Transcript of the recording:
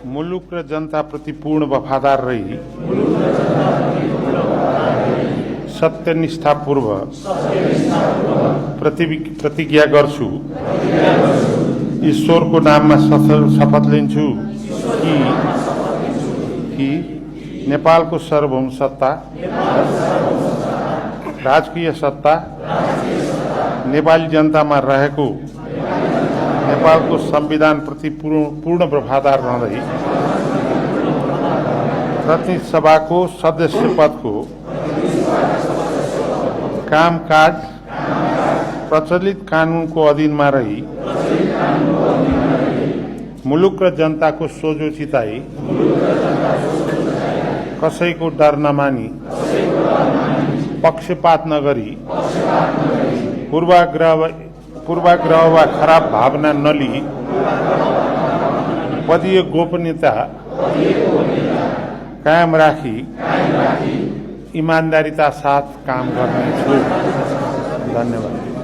मुलुक र जनताप्रति पूर्ण वफादार रही सत्यनिष्ठापूर्वक प्रतिज्ञा गर्छु। ईश्वरको नाममा शपथ लिन्छु कि नेपालको सार्वभौम सत्ता, राजकीय सत्ता नेपाली जनतामा रहेको नेपालको संविधान प्रति पूर्ण वफादार रहँदै प्रतिनिधि सभाको सदस्य पदको कामकाज प्रचलित कानूनको अधीनमा रही मुलुक र जनताको सोझो चिताई कसैको डर नमानी पक्षपात नगरी पूर्वाग्रह वा खराब भावना नलिई पदीय गोपनीयता कायम राखी ईमानदारीता साथ काम गर्नेछु। धन्यवाद।